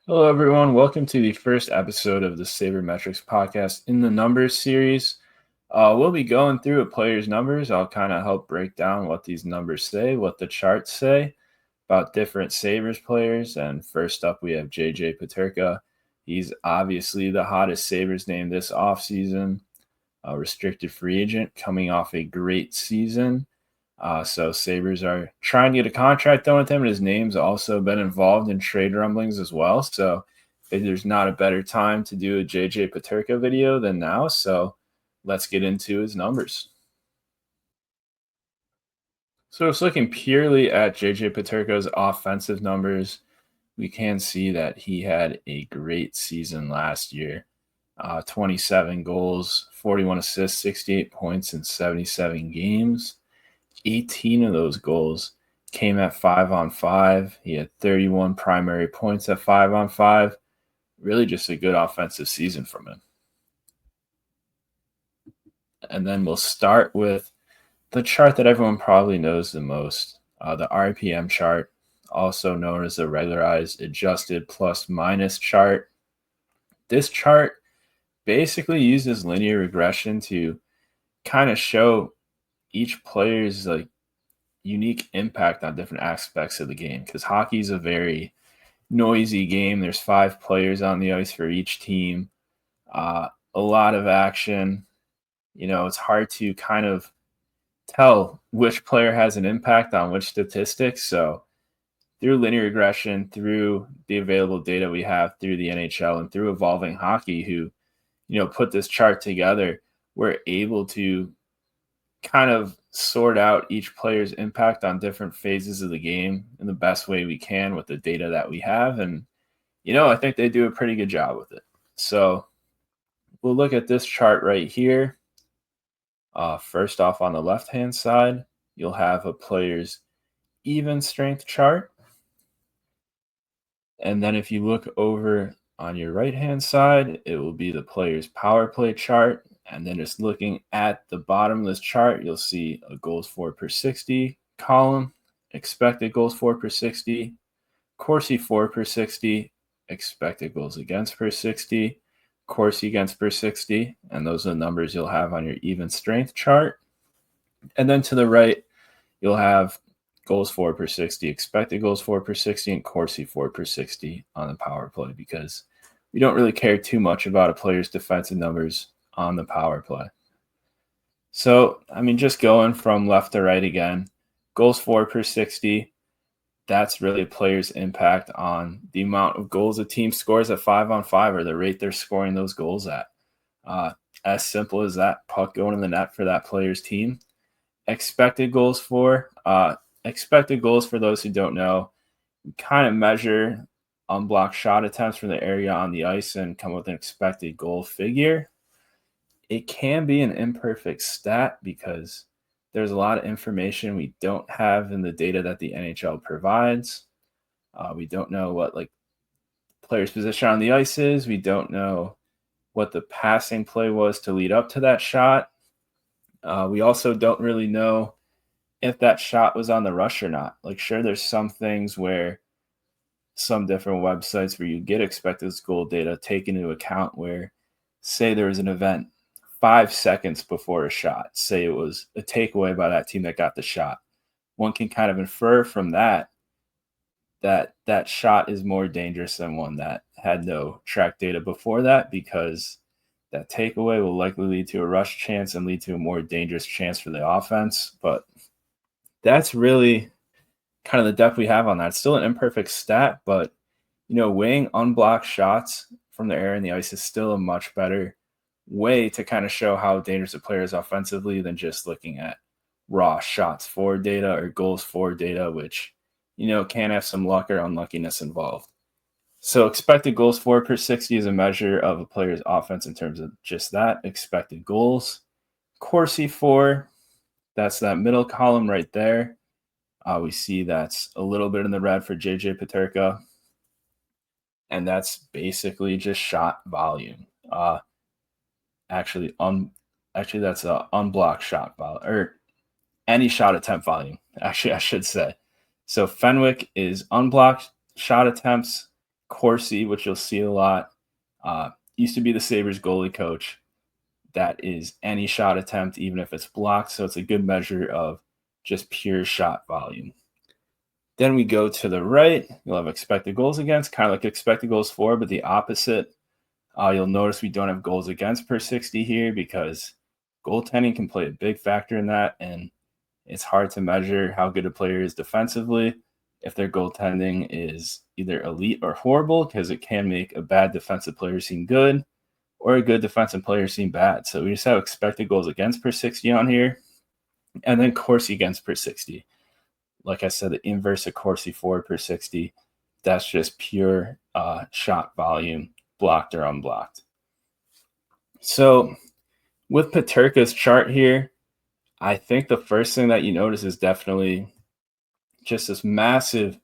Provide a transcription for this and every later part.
Hello, everyone. Welcome to the first episode of the Sabremetrix podcast in the numbers series. We'll be going through a player's numbers. I'll kind of help break down what these numbers say, what the charts say about different Sabres players. And first up, we have JJ Peterka. He's obviously the hottest Sabres name this offseason, a restricted free agent coming off a great season. So Sabres are trying to get a contract done with him, and his name's also been involved in trade rumblings as well. So there's not a better time to do a JJ Peterka video than now. So let's get into his numbers. So it's looking purely at JJ Peterka's offensive numbers. We can see that he had a great season last year. 27 goals, 41 assists, 68 points in 77 games. 18 of those goals came at 5-on-5. He had 31 primary points at 5-on-5. Really just a good offensive season from him. And then we'll start with the chart that everyone probably knows the most, the RPM chart, also known as the regularized adjusted plus minus chart. This chart basically uses linear regression to kind of show each player's unique impact on different aspects of the game, because hockey is a very noisy game. There's 5 players on the ice for each team, a lot of action. It's hard to kind of tell which player has an impact on which statistics. So through linear regression, through the available data we have through the NHL and through Evolving Hockey, who put this chart together, we're able to kind of sort out each player's impact on different phases of the game in the best way we can with the data that we have. And, I think they do a pretty good job with it. So we'll look at this chart right here. First off, on the left-hand side, you'll have a player's even strength chart. And then if you look over on your right-hand side, it will be the player's power play chart. And then just looking at the bottom of this chart, you'll see a goals for per 60 column, expected goals for per 60, Corsi for per 60, expected goals against per 60, Corsi against per 60. And those are the numbers you'll have on your even strength chart. And then to the right, you'll have goals for per 60, expected goals for per 60, and Corsi for per 60 on the power play, because we don't really care too much about a player's defensive numbers on the power play. So, just going from left to right again, goals for per 60, that's really a player's impact on the amount of goals a team scores at 5-on-5, or the rate they're scoring those goals at. As simple as that, puck going in the net for that player's team. Expected goals for those who don't know, we kind of measure unblocked shot attempts from the area on the ice and come with an expected goal figure. It can be an imperfect stat because there's a lot of information we don't have in the data that the NHL provides. We don't know what player's position on the ice is. We don't know what the passing play was to lead up to that shot. We also don't really know if that shot was on the rush or not. Sure, there's some things where some different websites where you get expected goal data take into account where, say there was an event 5 seconds before a shot, say it was a takeaway by that team that got the shot. One can kind of infer from that shot is more dangerous than one that had no track data before that, because that takeaway will likely lead to a rush chance and lead to a more dangerous chance for the offense. But that's really kind of the depth we have on that. It's still an imperfect stat, but weighing unblocked shots from the air and the ice is still a much better way to kind of show how dangerous a player is offensively than just looking at raw shots for data or goals for data, which can have some luck or unluckiness involved. So expected goals for per 60 is a measure of a player's offense in terms of just that, expected goals. Corsi for, that's that middle column right there. We see that's a little bit in the red for JJ Peterka, and that's basically just shot volume. Actually, that's a unblocked shot volume, or any shot attempt volume. Actually, I should say. So Fenwick is unblocked shot attempts. Corsi, which you'll see a lot, used to be the Sabres goalie coach. That is any shot attempt, even if it's blocked. So it's a good measure of just pure shot volume. Then we go to the right. You'll have expected goals against, kind of like expected goals for, but the opposite. You'll notice we don't have goals against per 60 here because goaltending can play a big factor in that. And it's hard to measure how good a player is defensively if their goaltending is either elite or horrible, because it can make a bad defensive player seem good or a good defensive player seem bad. So we just have expected goals against per 60 on here, and then Corsi against per 60. Like I said, the inverse of Corsi for per 60. That's just pure shot volume, blocked or unblocked. So with Peterka's chart here, I think the first thing that you notice is definitely just this massive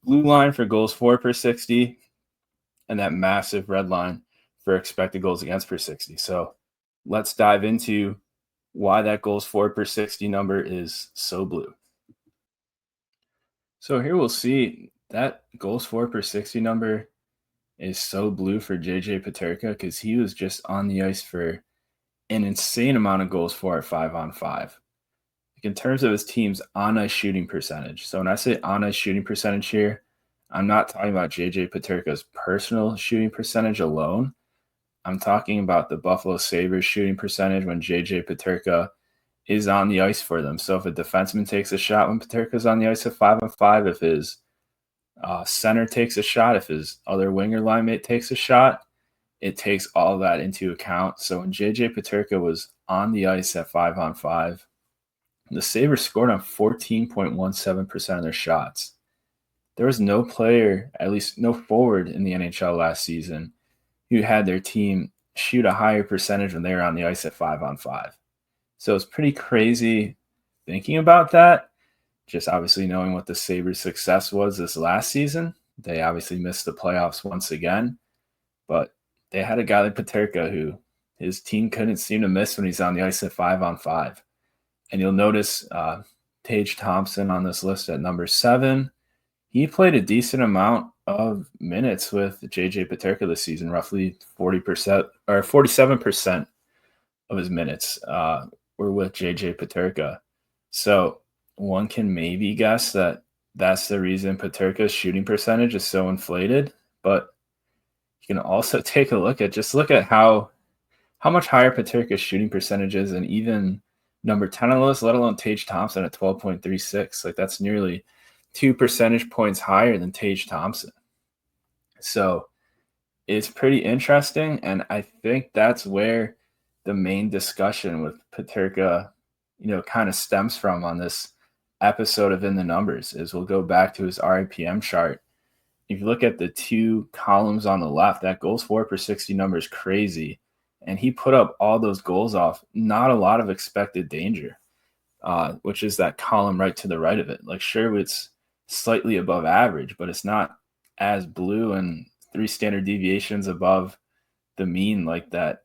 blue line for goals for per 60 and that massive red line for expected goals against per 60. So let's dive into why that goals for per 60 number is so blue. So here we'll see that goals for per 60 number is so blue for JJ Peterka because he was just on the ice for an insane amount of goals for at 5-on-5. Like in terms of his team's on-ice shooting percentage. So when I say on-ice shooting percentage here, I'm not talking about JJ Peterka's personal shooting percentage alone. I'm talking about the Buffalo Sabres shooting percentage when JJ Peterka is on the ice for them. So if a defenseman takes a shot when Peterka's on the ice at 5-on-5, if his center takes a shot, if his other winger line mate takes a shot, it takes all that into account. So when JJ Peterka was on the ice at 5-on-5, the Sabres scored on 14.17% of their shots. There was no player, at least no forward in the NHL last season, who had their team shoot a higher percentage when they were on the ice at 5-on-5. So it's pretty crazy thinking about that. Just obviously knowing what the Sabres' success was this last season. They obviously missed the playoffs once again, but they had a guy like Peterka who his team couldn't seem to miss when he's on the ice at 5-on-5. And you'll notice Tage Thompson on this list at number 7. He played a decent amount of minutes with JJ Peterka this season, roughly 40% or 47% of his minutes were with JJ Peterka. So one can maybe guess that that's the reason Peterka's shooting percentage is so inflated. But you can also take a look at how much higher Peterka's shooting percentage is, and even number 10 on the list, let alone Tage Thompson at 12.36. Like that's nearly 2 percentage points higher than Tage Thompson. So it's pretty interesting, and I think that's where the main discussion with Peterka, kind of stems from on this episode of In the Numbers. Is we'll go back to his RIPM chart. If you look at the two columns on the left, that goals for per 60 number is crazy. And he put up all those goals off not a lot of expected danger, which is that column right to the right of it. Like, sure, it's slightly above average, but it's not as blue and 3 standard deviations above the mean like that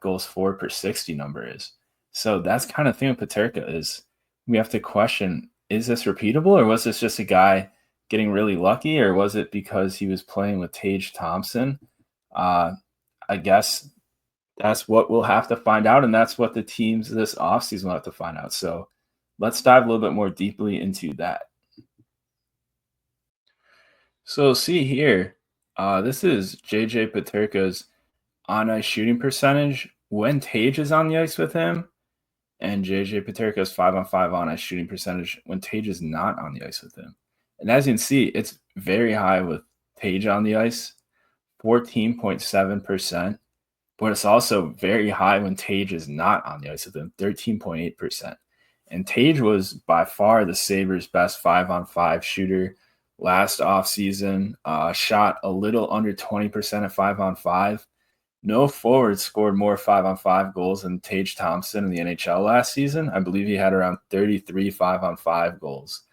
goals for per 60 number is. So that's kind of thing with Peterka is we have to question, is this repeatable, or was this just a guy getting really lucky, or was it because he was playing with Tage Thompson? I guess that's what we'll have to find out, and that's what the teams this offseason will have to find out. So let's dive a little bit more deeply into that. So see here, this is JJ Peterka's on-ice shooting percentage when Tage is on the ice with him, and JJ Peterka's 5-on-5 on-ice shooting percentage when Tage is not on the ice with him. And as you can see, it's very high with Tage on the ice, 14.7%, but it's also very high when Tage is not on the ice with him, 13.8%. And Tage was by far the Sabres' best 5-on-5 shooter last offseason, shot a little under 20% at 5-on-5. No forward scored more 5-on-5 goals than Tage Thompson in the NHL last season. I believe he had around 33 5-on-5 goals.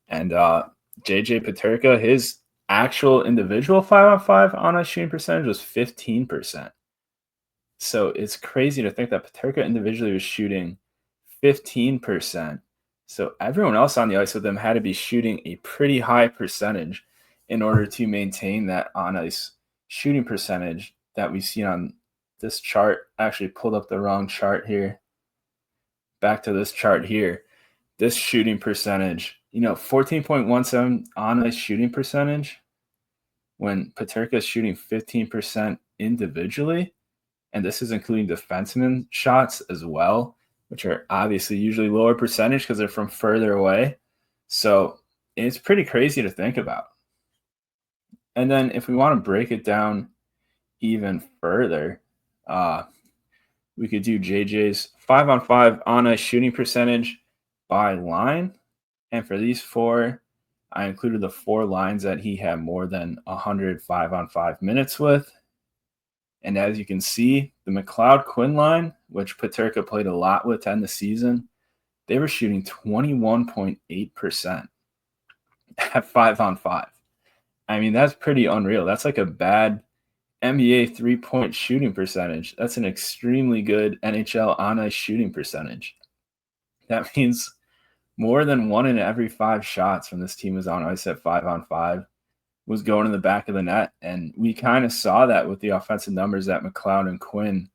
And JJ Peterka, his actual individual 5-on-5 on-ice shooting percentage was 15%. So it's crazy to think that Peterka individually was shooting 15%. So everyone else on the ice with them had to be shooting a pretty high percentage in order to maintain that on ice shooting percentage that we see on this chart. I actually pulled up the wrong chart here. Back to this chart here. This shooting percentage, 14.17 on ice shooting percentage when Peterka is shooting 15% individually. And this is including defenseman shots as well, which are obviously usually lower percentage because they're from further away. So it's pretty crazy to think about. And then if we want to break it down even further, we could do JJ's 5-on-5 on ice shooting percentage by line. And for these 4, I included the 4 lines that he had more than 100 5-on-5 minutes with. And as you can see, the McLeod-Quinn line, which Peterka played a lot with to end the season, they were shooting 21.8% at 5-on-5. I mean, that's pretty unreal. That's like a bad NBA three-point shooting percentage. That's an extremely good NHL on-ice shooting percentage. That means more than 1 in every 5 shots from this team was on ice at 5-on-5 was going in the back of the net. And we kind of saw that with the offensive numbers that McLeod and Quinn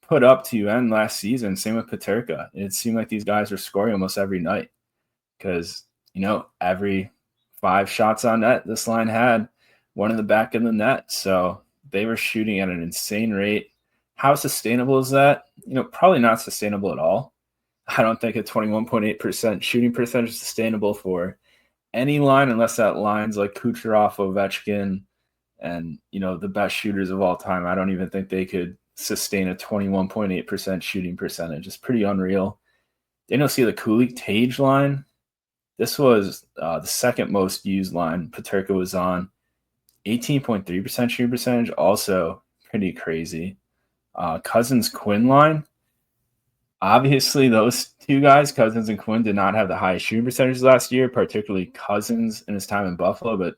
put up to end last season. Same with Peterka. It seemed like these guys were scoring almost every night because, every 5 shots on net, this line had one in the back of the net. So they were shooting at an insane rate. How sustainable is that? Probably not sustainable at all. I don't think a 21.8% shooting percentage is sustainable for any line unless that line's like Kucherov, Ovechkin, and, the best shooters of all time. I don't even think they could sustain a 21.8% shooting percentage. It's pretty unreal. Then you'll see the Kulich-Tage line. This was the second most used line Peterka was on. 18.3% shooting percentage, also pretty crazy. Cousins-Quinn line. Obviously, those 2 guys, Cousins and Quinn, did not have the highest shooting percentages last year, particularly Cousins in his time in Buffalo. But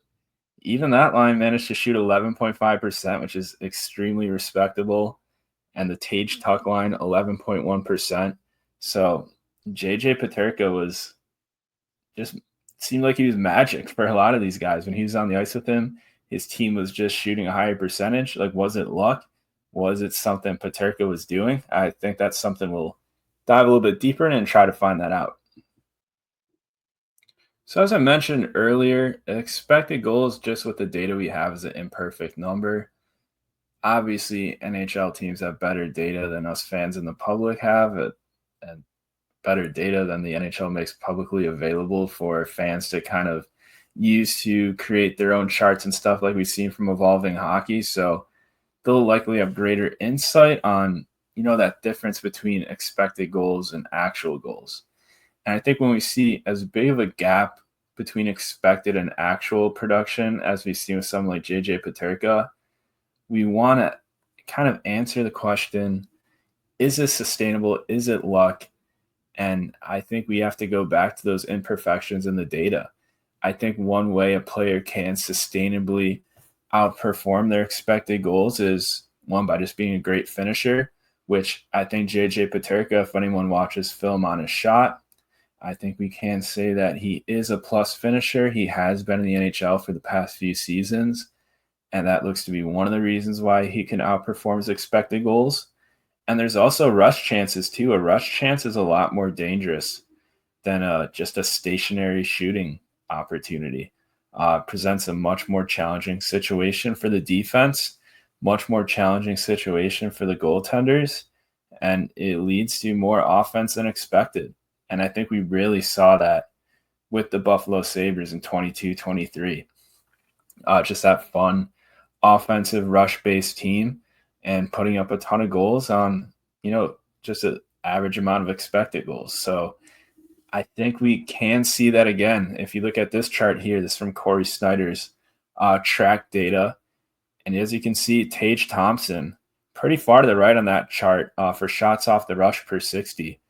even that line managed to shoot 11.5%, which is extremely respectable. And the Tage Tuck line, 11.1%. So JJ Peterka was just seemed like he was magic for a lot of these guys. When he was on the ice with him, his team was just shooting a higher percentage. Like, was it luck? Was it something Peterka was doing? I think that's something we'll dive a little bit deeper in and try to find that out. So as I mentioned earlier, expected goals just with the data we have is an imperfect number. Obviously, NHL teams have better data than us fans and the public have, and better data than the NHL makes publicly available for fans to kind of use to create their own charts and stuff like we've seen from Evolving Hockey. So they'll likely have greater insight on, that difference between expected goals and actual goals. And I think when we see as big of a gap between expected and actual production as we see with someone like JJ Peterka, we want to kind of answer the question, is this sustainable? Is it luck? And I think we have to go back to those imperfections in the data. I think one way a player can sustainably outperform their expected goals is, one, by just being a great finisher, which I think JJ Peterka, if anyone watches film on his shot, I think we can say that he is a plus finisher. He has been in the NHL for the past few seasons, and that looks to be one of the reasons why he can outperform his expected goals. And there's also rush chances too. A rush chance is a lot more dangerous than just a stationary shooting opportunity. Presents a much more challenging situation for the defense, much more challenging situation for the goaltenders, and it leads to more offense than expected. And I think we really saw that with the Buffalo Sabres in 22-23. Just that fun offensive rush-based team and putting up a ton of goals on, just an average amount of expected goals. So I think we can see that again. If you look at this chart here, this is from Corey Snyder's track data. And as you can see, Tage Thompson, pretty far to the right on that chart for shots off the rush per 60.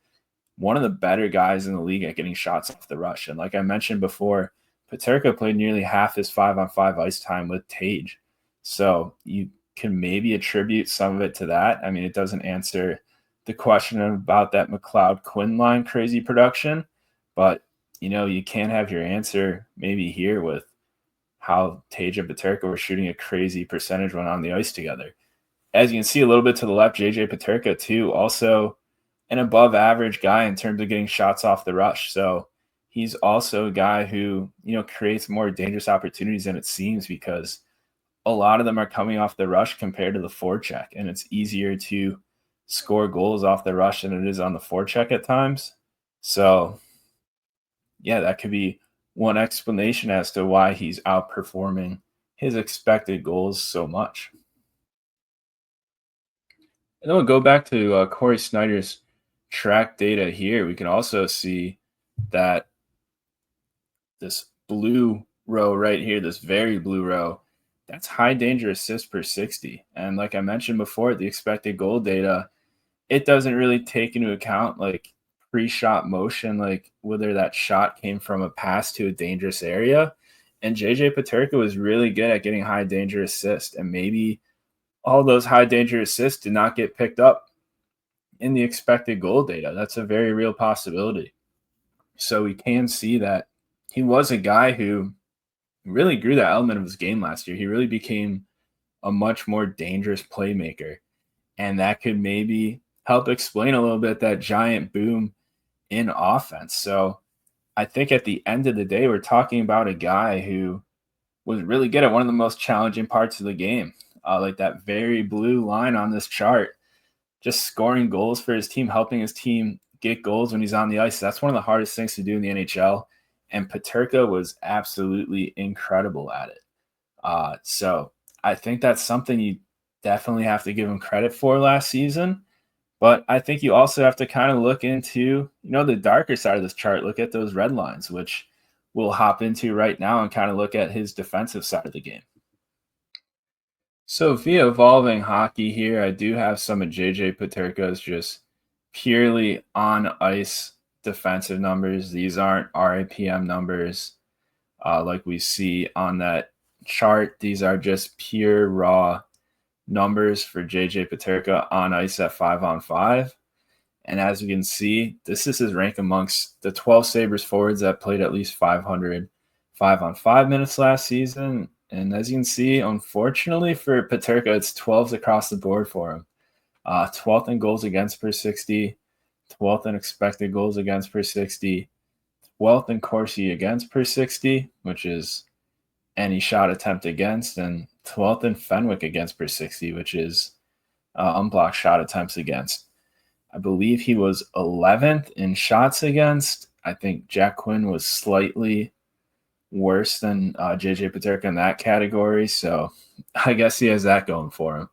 One of the better guys in the league at getting shots off the rush. And like I mentioned before, Peterka played nearly half his 5-on-5 ice time with Tage. So you can maybe attribute some of it to that. I mean, it doesn't answer the question about that McLeod-Quinn line crazy production, but, you can have your answer maybe here with how Tej and Peterka were shooting a crazy percentage when on the ice together. As you can see a little bit to the left, JJ Peterka too, also an above average guy in terms of getting shots off the rush. So he's also a guy who, creates more dangerous opportunities than it seems, because a lot of them are coming off the rush compared to the forecheck, and it's easier to score goals off the rush than it is on the forecheck at times. So yeah, that could be one explanation as to why he's outperforming his expected goals so much. And then we'll go back to Corey Snyder's track data here. We can also see that this blue row right here, this very blue row, that's high danger assists per 60. And like I mentioned before, the expected goal data, it doesn't really take into account like pre-shot motion, like whether that shot came from a pass to a dangerous area. And JJ Peterka was really good at getting high danger assists, and maybe all those high danger assists did not get picked up in the expected goal data. That's a very real possibility. So we can see that he was a guy who really grew that element of his game last year. He really became a much more dangerous playmaker. And that could maybe help explain a little bit that giant boom in offense. So I think at the end of the day, we're talking about a guy who was really good at one of the most challenging parts of the game, like that very blue line on this chart, just scoring goals for his team, helping his team get goals when he's on the ice. That's one of the hardest things to do in the NHL. And Peterka was absolutely incredible at it. So I think that's something you definitely have to give him credit for last season. But I think you also have to kind of look into, the darker side of this chart. Look at those red lines, which we'll hop into right now, and kind of look at his defensive side of the game. So via evolving hockey here, I do have some of JJ Peterka's just purely on ice defensive numbers. These aren't RAPM numbers like we see on that chart. These are just pure raw numbers for JJ Peterka on ice at 5-on-5. And as you can see, this is his rank amongst the 12 Sabres forwards that played at least 500 5-on-5 minutes last season. And as you can see, unfortunately for Peterka, it's 12s across the board for him. 12th in goals against per 60, 12th in expected goals against per 60, 12th in Corsi against per 60, which is any shot attempt against, and 12th in Fenwick against per 60, which is unblocked shot attempts against. I believe he was 11th in shots against. I think Jack Quinn was slightly worse than JJ Peterka in that category. So I guess he has that going for him.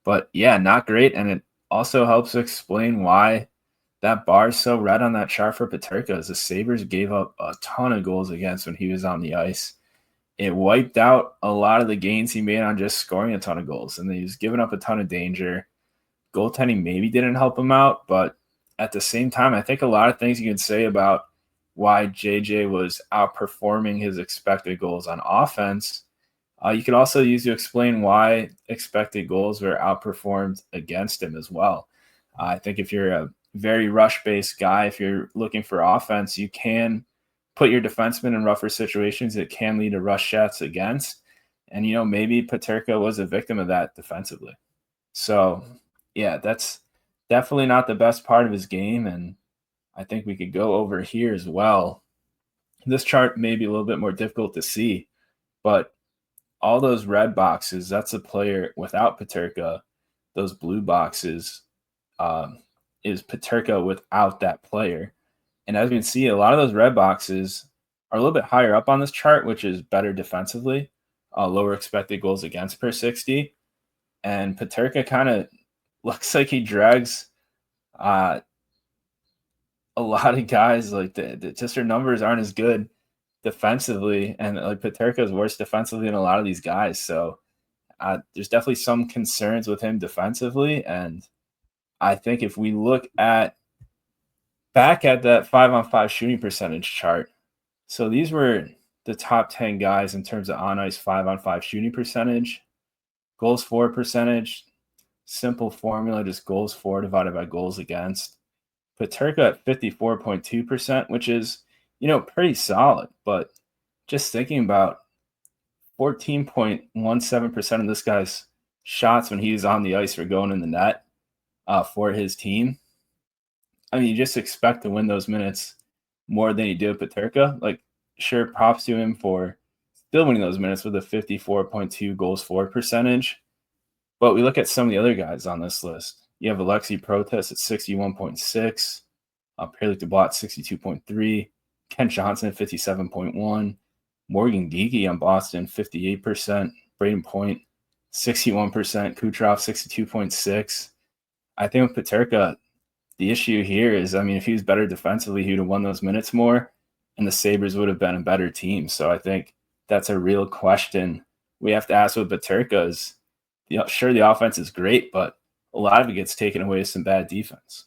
But yeah, not great. And it also helps explain why that bar is so red on that chart for Peterka, as the Sabres gave up a ton of goals against when he was on the ice. It wiped out a lot of the gains he made on just scoring a ton of goals. And he was giving up a ton of danger. Goaltending maybe didn't help him out, but at the same time, I think a lot of things you can say about why JJ was outperforming his expected goals on offense, you could also use to explain why expected goals were outperformed against him as well. I think if you're a very rush-based guy, if you're looking for offense, you can put your defenseman in rougher situations. It can lead to rush shots against. And, maybe Peterka was a victim of that defensively. So, yeah, that's definitely not the best part of his game. And I think we could go over here as well. This chart may be a little bit more difficult to see, but all those red boxes, that's a player without Peterka. Those blue boxes is Peterka without that player. And as we can see, a lot of those red boxes are a little bit higher up on this chart, which is better defensively, lower expected goals against per 60. And Peterka kind of looks like he drags a lot of guys. Like just their numbers aren't as good defensively, and like Peterka is worse defensively than a lot of these guys. So there's definitely some concerns with him defensively. And I think if we look back at that 5-on-5 shooting percentage chart, so these were the top 10 guys in terms of on ice 5-on-5 shooting percentage, goals for percentage, simple formula, just goals for divided by goals against. Peterka at 54.2%, which is, pretty solid. But just thinking about 14.17% of this guy's shots when he's on the ice were going in the net for his team. I mean, you just expect to win those minutes more than you do with Peterka. Like, sure, props to him for still winning those minutes with a 54.2 goals for percentage. But we look at some of the other guys on this list. You have Alexei Protest at 61.6, Pierre-Luc Dubois at 62.3, Kent Johnson at 57.1, Morgan Geekie on Boston, 58%, Braden Point, 61%, Kucherov, 62.6. I think with Peterka, the issue here is, I mean, if he was better defensively, he would have won those minutes more, and the Sabres would have been a better team. So I think that's a real question we have to ask with Peterka is, sure, the offense is great, but a lot of it gets taken away with some bad defense.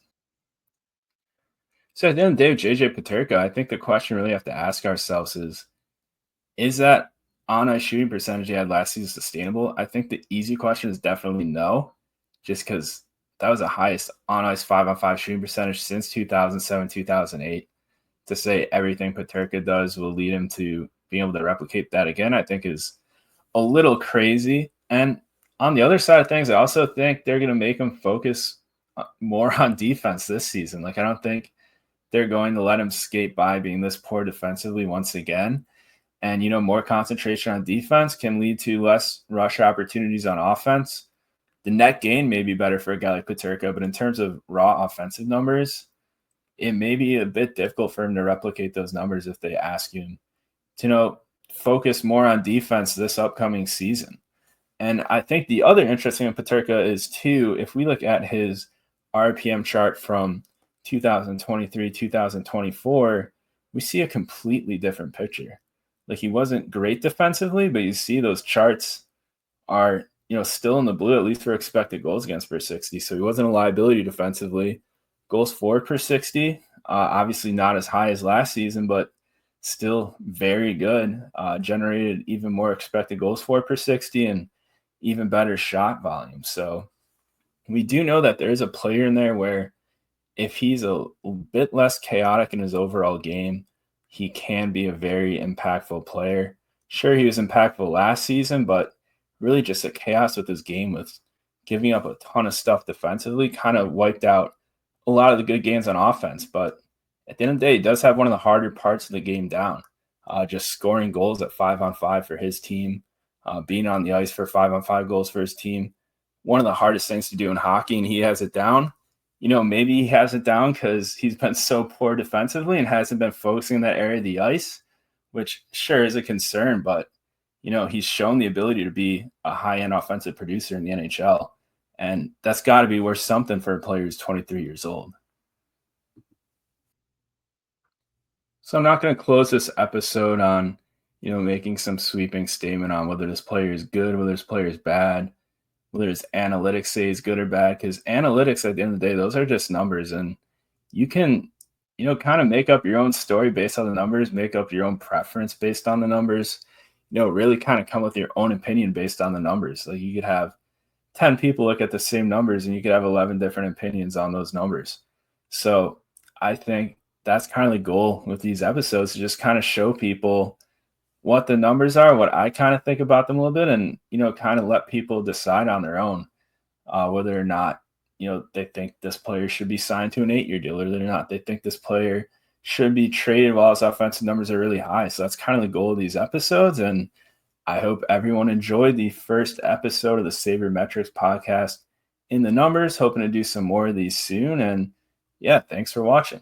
So at the end of the day, with JJ Peterka, I think the question we really have to ask ourselves is that on-ice shooting percentage he had last season sustainable? I think the easy question is definitely no, just because that was the highest on-ice 5-on-5 shooting percentage since 2007, 2008. To say everything Peterka does will lead him to being able to replicate that again, I think is a little crazy. And on the other side of things, I also think they're going to make him focus more on defense this season. Like, I don't think they're going to let him skate by being this poor defensively once again. And, more concentration on defense can lead to less rush opportunities on offense. The net gain may be better for a guy like Peterka, but in terms of raw offensive numbers, it may be a bit difficult for him to replicate those numbers if they ask him to, focus more on defense this upcoming season. And I think the other interesting in Peterka is, too, if we look at his RPM chart from 2023, 2024, we see a completely different picture. Like, he wasn't great defensively, but you see those charts are, still in the blue, at least for expected goals against per 60. So he wasn't a liability defensively. Goals for per 60, obviously not as high as last season, but still very good. Generated even more expected goals for per 60 and even better shot volume. So we do know that there is a player in there where if he's a bit less chaotic in his overall game, he can be a very impactful player. Sure, he was impactful last season, but really just a chaos with his game, with giving up a ton of stuff defensively, kind of wiped out a lot of the good games on offense. But at the end of the day, he does have one of the harder parts of the game down, just scoring goals at 5-on-5 for his team, being on the ice for 5-on-5 goals for his team. One of the hardest things to do in hockey, and he has it down. Maybe he has it down because he's been so poor defensively and hasn't been focusing in that area of the ice, which sure is a concern, but he's shown the ability to be a high-end offensive producer in the NHL. And that's got to be worth something for a player who's 23 years old. So I'm not going to close this episode on, making some sweeping statement on whether this player is good, whether this player is bad, whether his analytics say he's good or bad, because analytics at the end of the day, those are just numbers. And you can, kind of make up your own story based on the numbers, make up your own preference based on the numbers, really kind of come with your own opinion based on the numbers. Like, you could have 10 people look at the same numbers and you could have 11 different opinions on those numbers. So I think that's kind of the goal with these episodes, to just kind of show people what the numbers are, what I kind of think about them a little bit, and, kind of let people decide on their own whether or not, they think this player should be signed to an 8-year deal, or whether or not they think this player should be traded while his offensive numbers are really high. So that's kind of the goal of these episodes. And I hope everyone enjoyed the first episode of the Sabremetrix podcast in the numbers, hoping to do some more of these soon. And yeah, thanks for watching.